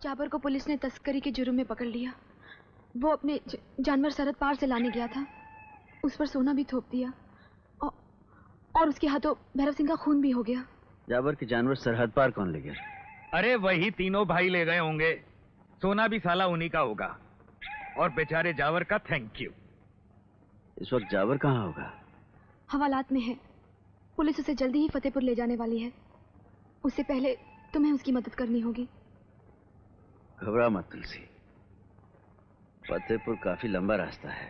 जाबर को पुलिस ने तस्करी के जुर्म में पकड़ लिया। वो अपने जानवर सरहद पार से लाने गया था, उस पर सोना भी थोप दिया और उसके हाथों भैरव सिंह का खून भी हो गया। जाबर के जानवर सरहद पार कौन ले गया? अरे वही तीनों भाई ले गए होंगे। सोना भी साला उन्हीं का होगा और बेचारे जावर का थैंक यू। इस वक्त जावर कहाँ होगा? हवालात में है। पुलिस उसे जल्दी ही फतेहपुर ले जाने वाली है। उससे पहले तुम्हें उसकी मदद करनी होगी। घबरा मत तुलसी, फतेहपुर काफी लंबा रास्ता है,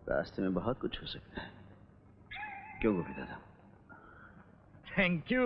रास्ते में बहुत कुछ हो सकता है। क्यों गोपी दादा? Thank you.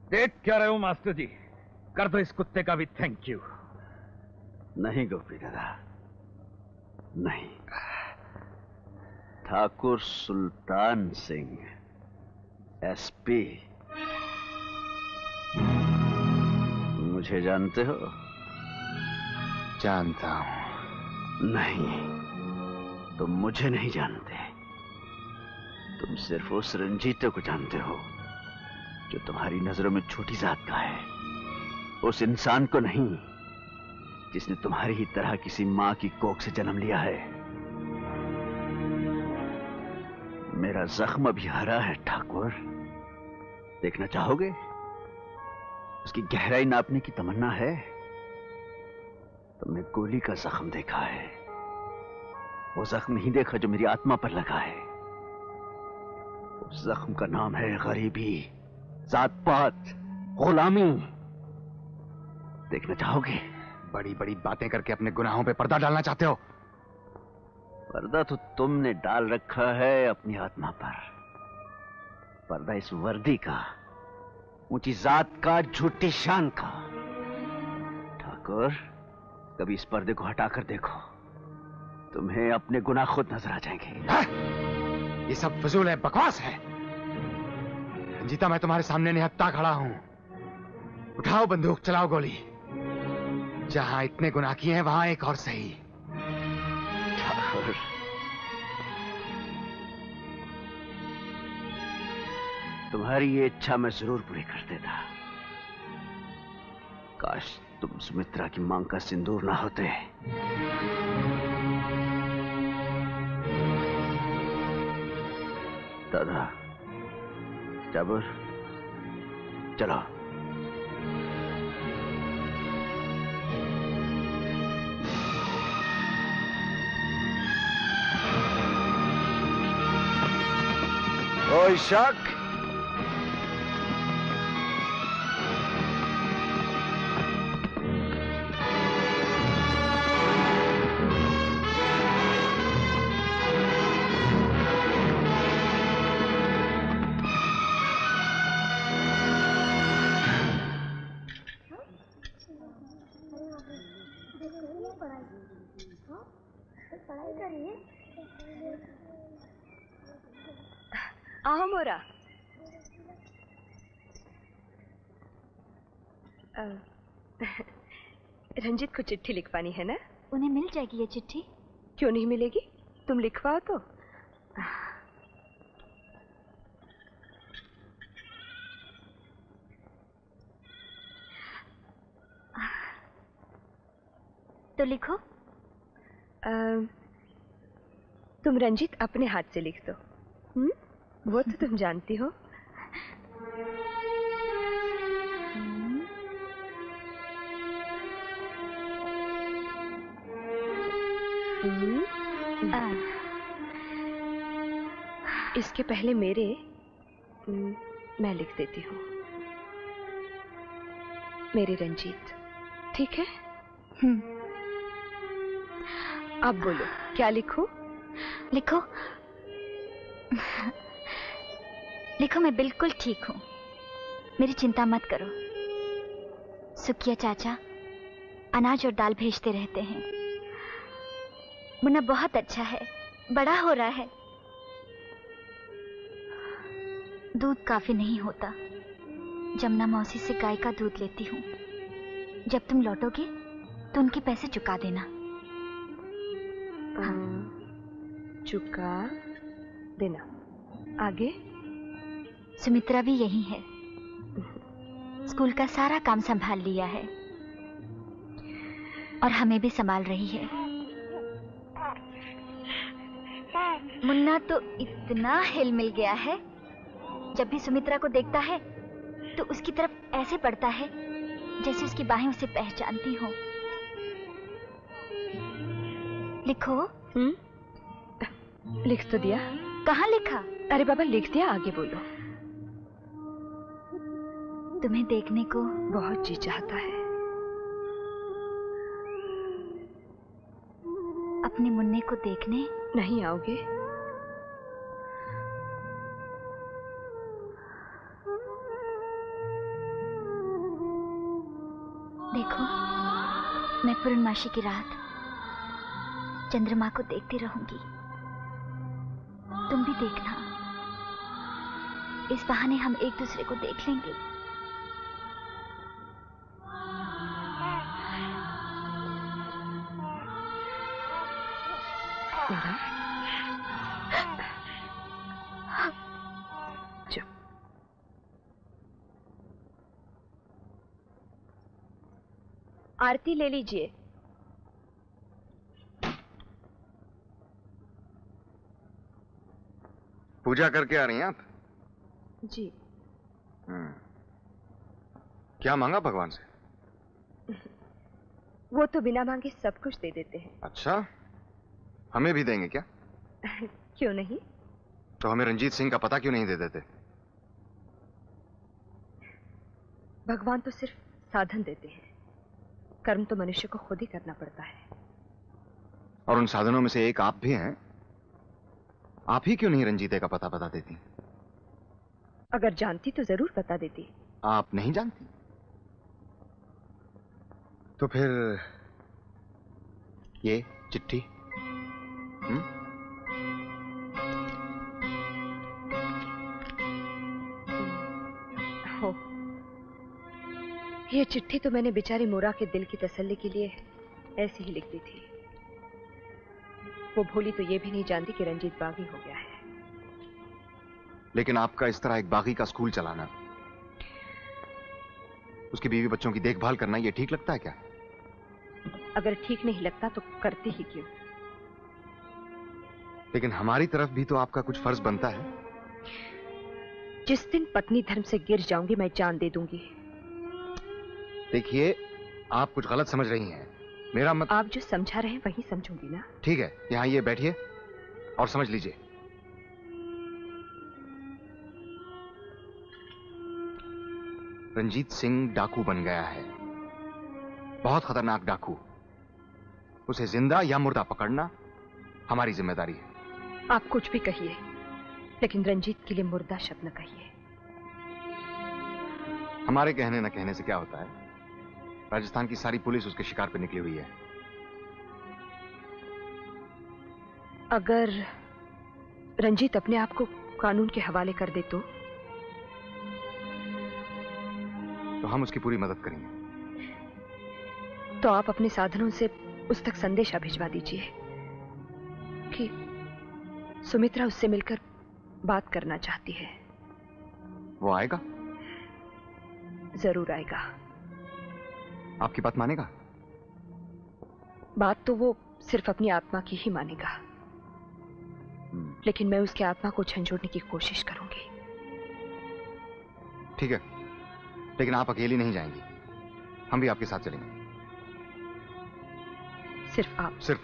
देख क्या रहे हो मास्टर जी, कर दो इस कुत्ते का भी थैंक यू। नहीं गोपी दादा, नहीं। ठाकुर सुल्तान सिंह, एसपी। मुझे जानते हो? जानता हूं। नहीं, तुम मुझे नहीं जानते। तुम सिर्फ उस रंजीते को जानते हो जो तुम्हारी नजरों में छोटी जात का है, उस इंसान को नहीं जिसने तुम्हारी ही तरह किसी मां की कोख से जन्म लिया है। मेरा जख्म अभी हरा है ठाकुर, देखना चाहोगे? उसकी गहराई नापने की तमन्ना है? तुमने गोली का जख्म देखा है, वो जख्म नहीं देखा जो मेरी आत्मा पर लगा है। उस जख्म का नाम है गरीबी, जात पात, गुलामी। देखना चाहोगे? बड़ी बड़ी बातें करके अपने गुनाहों पे पर्दा डालना चाहते हो? पर्दा तो तुमने डाल रखा है अपनी आत्मा पर। पर्दा इस वर्दी का, ऊंची जात का, झूठी शान का। ठाकुर, कभी इस पर्दे को हटाकर देखो, तुम्हें अपने गुनाह खुद नजर आ जाएंगे। ये सब फजूल है, बकवास है। रंजीता, मैं तुम्हारे सामने निहत्था खड़ा हूं। उठाओ बंदूक, चलाओ गोली। जहां इतने गुनाह किए हैं वहां एक और सही। ठाकुर, तुम्हारी ये इच्छा मैं जरूर पूरी कर देता। काश तुम सुमित्रा की मांग का सिंदूर ना होते। दादा, जाबर, चलो। कोई शक? आओ मोरा। रंजीत को चिट्ठी लिखवानी है ना? उन्हें मिल जाएगी ये चिट्ठी? क्यों नहीं मिलेगी, तुम लिखवाओ तो। तो लिखो। तुम रंजीत अपने हाथ से लिख दो। वो तो तुम जानती हो। इसके पहले मेरे मैं लिख देती हूँ। मेरे रंजीत, ठीक है? अब बोलो, क्या लिखूं? लिखो। लिखो, मैं बिल्कुल ठीक हूँ, मेरी चिंता मत करो। सुखिया चाचा अनाज और दाल भेजते रहते हैं। मुन्ना बहुत अच्छा है, बड़ा हो रहा है। दूध काफी नहीं होता, जमुना मौसी से गाय का दूध लेती हूँ। जब तुम लौटोगे तो उनके पैसे चुका देना। हाँ। चुका देना। आगे? सुमित्रा भी यही है, स्कूल का सारा काम संभाल लिया है और हमें भी संभाल रही है। मुन्ना तो इतना हिल मिल गया है, जब भी सुमित्रा को देखता है तो उसकी तरफ ऐसे पड़ता है जैसे उसकी बाहें उसे पहचानती हो। लिखो। लिख तो दिया। कहाँ लिखा? अरे बाबा लिख दिया, आगे बोलो। तुम्हें देखने को बहुत जी चाहता है। अपने मुन्ने को देखने नहीं आओगे? देखो, मैं पूर्णमासी की रात चंद्रमा को देखती रहूंगी, तुम भी देखना। इस बहाने हम एक दूसरे को देख लेंगे। चुप। आरती ले लीजिए। पूजा करके आ रही हैं आप? जी। क्या मांगा भगवान से? वो तो बिना मांगे सब कुछ दे देते हैं। अच्छा, हमें भी देंगे क्या? क्यों नहीं? तो हमें रंजीत सिंह का पता क्यों नहीं दे देते? भगवान तो सिर्फ साधन देते हैं, कर्म तो मनुष्य को खुद ही करना पड़ता है। और उन साधनों में से एक आप भी हैं। आप ही क्यों नहीं रंजीते का पता बता देती? अगर जानती तो जरूर बता देती। आप नहीं जानती? तो फिर ये चिट्ठी? हो, ये चिट्ठी तो मैंने बेचारी मोरा के दिल की तसल्ली के लिए ऐसी ही लिख दी थी। वो भोली तो ये भी नहीं जानती कि रंजीत बागी हो गया है। लेकिन आपका इस तरह एक बागी का स्कूल चलाना, उसकी बीवी बच्चों की देखभाल करना, ये ठीक लगता है क्या? अगर ठीक नहीं लगता तो करती ही क्यों? लेकिन हमारी तरफ भी तो आपका कुछ फर्ज बनता है। जिस दिन पत्नी धर्म से गिर जाऊंगी मैं जान दे दूंगी। देखिए, आप कुछ गलत समझ रही हैं। मेरा मत आप जो समझा रहे हैं वही समझूंगी ना। ठीक है, यहाँ ये बैठिए और समझ लीजिए। रंजीत सिंह डाकू बन गया है, बहुत खतरनाक डाकू। उसे जिंदा या मुर्दा पकड़ना हमारी जिम्मेदारी है। आप कुछ भी कहिए, लेकिन रंजीत के लिए मुर्दा शब्द न कहिए। हमारे कहने न कहने से क्या होता है? राजस्थान की सारी पुलिस उसके शिकार पर निकली हुई है। अगर रंजीत अपने आप को कानून के हवाले कर दे तो हम उसकी पूरी मदद करेंगे। तो आप अपने साधनों से उस तक संदेशा भिजवा दीजिए कि सुमित्रा उससे मिलकर बात करना चाहती है। वो आएगा? जरूर आएगा। आपकी बात मानेगा? बात तो वो सिर्फ अपनी आत्मा की ही मानेगा, लेकिन मैं उसकी आत्मा को झंझोड़ने की कोशिश करूंगी। ठीक है, लेकिन आप अकेली नहीं जाएंगी, हम भी आपके साथ चलेंगे। सिर्फ आप? सिर्फ।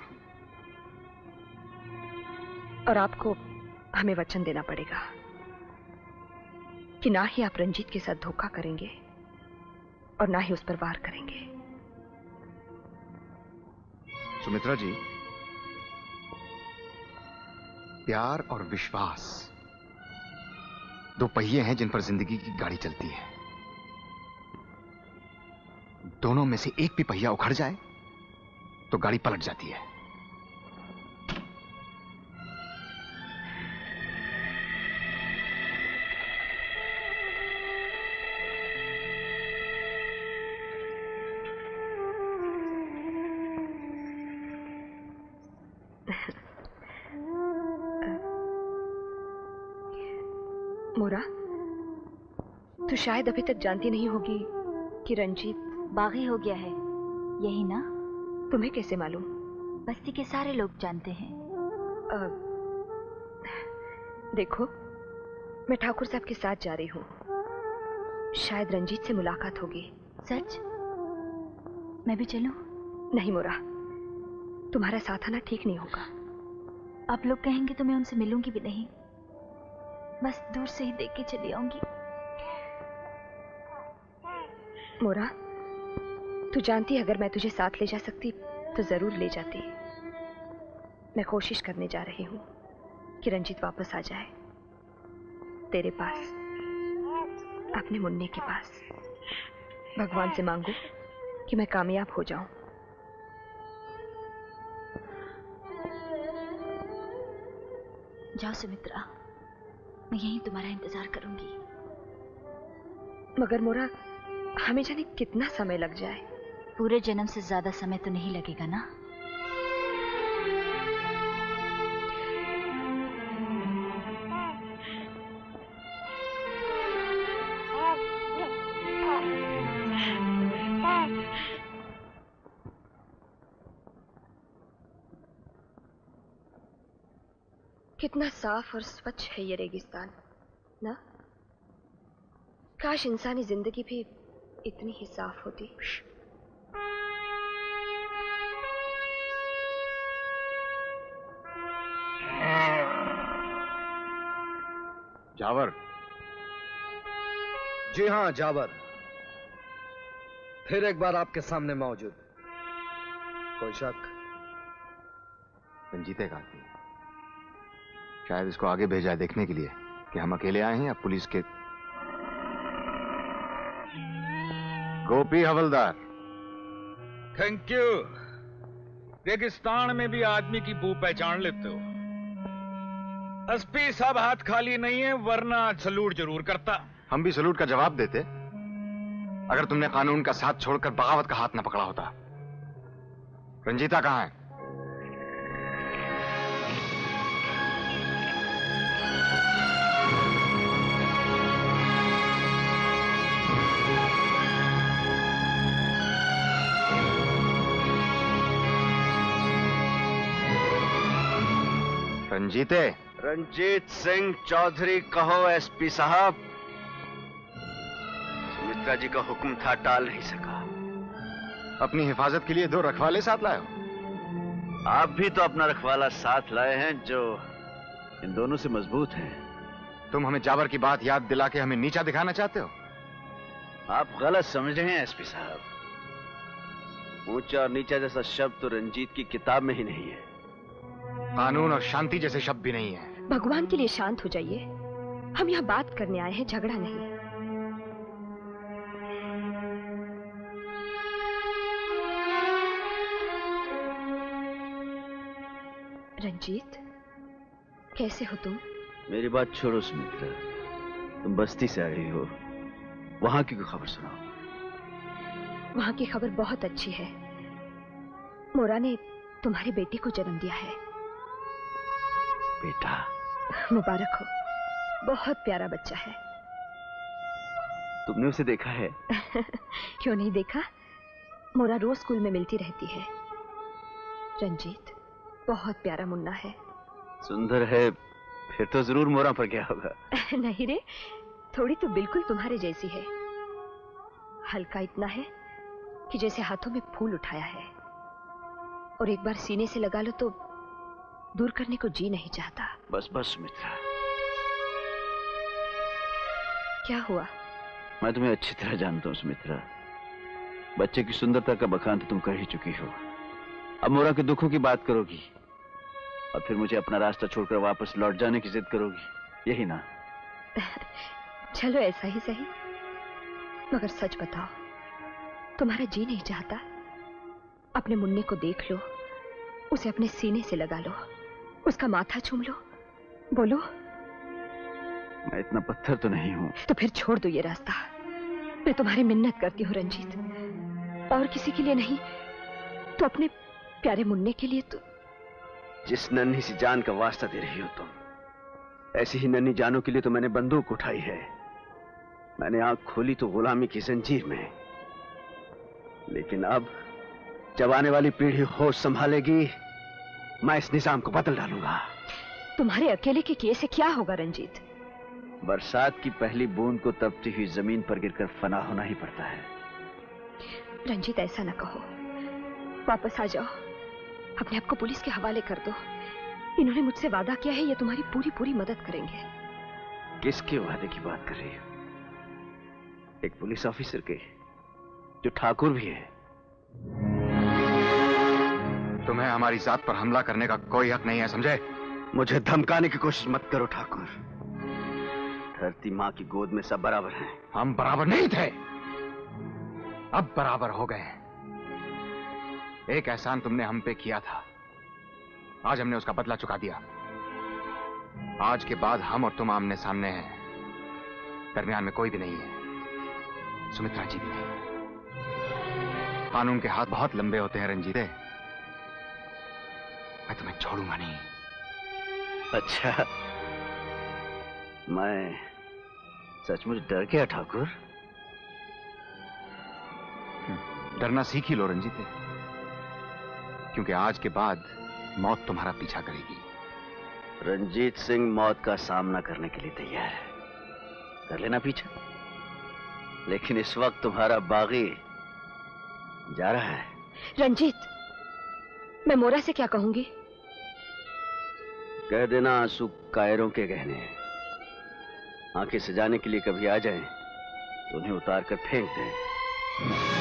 और आपको हमें वचन देना पड़ेगा कि ना ही आप रंजीत के साथ धोखा करेंगे और ना ही उस पर वार करेंगे। सुमित्रा जी, प्यार और विश्वास दो पहिए हैं जिन पर जिंदगी की गाड़ी चलती है। दोनों में से एक भी पहिया उखड़ जाए तो गाड़ी पलट जाती है। मोरा, तू शायद अभी तक जानती नहीं होगी कि रंजीत बागी हो गया है, यही ना? तुम्हें कैसे मालूम? बस्ती के सारे लोग जानते हैं। देखो, मैं ठाकुर साहब के साथ जा रही हूँ। शायद रंजीत से मुलाकात होगी। सच? मैं भी चलूं? नहीं मोरा, तुम्हारा साथ आना ठीक नहीं होगा। आप लोग कहेंगे तो मैं उनसे मिलूंगी भी नहीं, बस दूर से ही देख के चली आऊंगी। मोरा, तू जानती है अगर मैं तुझे साथ ले जा सकती तो जरूर ले जाती। मैं कोशिश करने जा रही हूँ कि रंजीत वापस आ जाए तेरे पास, अपने मुन्ने के पास। भगवान से मांगू कि मैं कामयाब हो जाऊं। जाओ सुमित्रा, मैं यहीं तुम्हारा इंतजार करूंगी। मगर मोरा, हमें जाने कितना समय लग जाए। पूरे जन्म से ज्यादा समय तो नहीं लगेगा ना? कितना साफ और स्वच्छ है ये रेगिस्तान ना? काश इंसानी जिंदगी भी इतनी ही साफ होती। जावर। जी हाँ, जावर फिर एक बार आपके सामने मौजूद। कोई शक? रंजीत एक आदमी, शायद इसको आगे भेजा है देखने के लिए कि हम अकेले आए हैं या पुलिस के। गोपी हवलदार। Thank you. रेगिस्तान में भी आदमी की बू पहचान लेते हो। एसपी साहब हाथ खाली नहीं है, वरना सलूट जरूर करता। हम भी सलूट का जवाब देते अगर तुमने कानून का साथ छोड़कर बगावत का हाथ न पकड़ा होता। रंजीता कहाँ है? रंजीते। रंजीत सिंह चौधरी कहो एसपी साहब। सुमित्रा जी का हुक्म था, टाल नहीं सका। अपनी हिफाजत के लिए दो रखवाले साथ लाए हो? आप भी तो अपना रखवाला साथ लाए हैं जो इन दोनों से मजबूत है। तुम हमें जावर की बात याद दिला के हमें नीचा दिखाना चाहते हो? आप गलत समझ रहे हैं एसपी साहब। ऊंचा और नीचा जैसा शब्द तो रंजीत की किताब में ही नहीं है। कानून और शांति जैसे शब्द भी नहीं है। भगवान के लिए शांत हो जाइए। हम यहाँ बात करने आए हैं, झगड़ा नहीं। रंजीत, कैसे हो तुम? मेरी बात छोड़ो सुमित्रा, तुम बस्ती से आ रही हो, वहां की कोई खबर सुनाओ। वहां की खबर बहुत अच्छी है। मोरा ने तुम्हारी बेटी को जन्म दिया है। बेटा? मुबारक हो, बहुत प्यारा बच्चा है। तुमने उसे देखा है? क्यों नहीं देखा, मोरा रोज स्कूल में मिलती रहती है। रंजीत बहुत प्यारा मुन्ना है। सुंदर है, फिर तो जरूर मोरा पर गया होगा। नहीं रे, थोड़ी तो बिल्कुल तुम्हारे जैसी है। हल्का इतना है कि जैसे हाथों में फूल उठाया है, और एक बार सीने से लगा लो तो दूर करने को जी नहीं चाहता। बस बस सुमित्रा। क्या हुआ? मैं तुम्हें अच्छी तरह जानता हूँ सुमित्रा। बच्चे की सुंदरता का बखान तो तुम कर ही चुकी हो। अब मोरा के दुखों की बात करोगी और फिर मुझे अपना रास्ता छोड़कर वापस लौट जाने की जिद करोगी, यही ना? चलो ऐसा ही सही, मगर सच बताओ, तुम्हारा जी नहीं चाहता अपने मुन्ने को देख लो, उसे अपने सीने से लगा लो, उसका माथा चूम लो? बोलो। मैं इतना पत्थर तो नहीं हूं। तो फिर छोड़ दो ये रास्ता। मैं तुम्हारी मिन्नत करती हूँ रंजीत, और किसी के लिए नहीं तो अपने प्यारे मुन्ने के लिए। तो जिस नन्ही सी जान का वास्ता दे रही हो तुम, ऐसी ही नन्ही जानों के लिए तो मैंने बंदूक उठाई है। मैंने आंख खोली तो गुलामी की जंजीर में, लेकिन अब जब आने वाली पीढ़ी होश संभालेगी, मैं इस निजाम को बदल डालूंगा। तुम्हारे अकेले के किए से क्या होगा रंजीत? बरसात की पहली बूंद को तपती हुई जमीन पर गिरकर फना होना ही पड़ता है। रंजीत ऐसा ना कहो, वापस आ जाओ, अपने आप को पुलिस के हवाले कर दो। इन्होंने मुझसे वादा किया है, ये तुम्हारी पूरी पूरी मदद करेंगे। किसके वादे की बात कर रही हो? एक पुलिस ऑफिसर के, जो ठाकुर भी है। तुम्हें हमारी जात पर हमला करने का कोई हक नहीं है, समझे? मुझे धमकाने की कोशिश मत करो ठाकुर। धरती माँ की गोद में सब बराबर हैं। हम बराबर नहीं थे, अब बराबर हो गए। एक एहसान तुमने हम पे किया था, आज हमने उसका बदला चुका दिया। आज के बाद हम और तुम आमने सामने हैं, दरमियान में कोई भी नहीं है, सुमित्रा जी भी नहीं। कानून के हाथ बहुत लंबे होते हैं रंजीते, मैं तुम्हें छोड़ूंगा नहीं। अच्छा, मैं सचमुच डर गया ठाकुर। डरना सीख ही लो रंजीते, क्योंकि आज के बाद मौत तुम्हारा पीछा करेगी। रंजीत सिंह मौत का सामना करने के लिए तैयार है, कर लेना पीछा। लेकिन इस वक्त तुम्हारा बागी जा रहा है। रंजीत, मैं मोरा से क्या कहूंगी? कह देना आंसू कायरों के गहने हैं, आंखें सजाने के लिए कभी आ जाएं तो उन्हें उतार कर फेंक दें।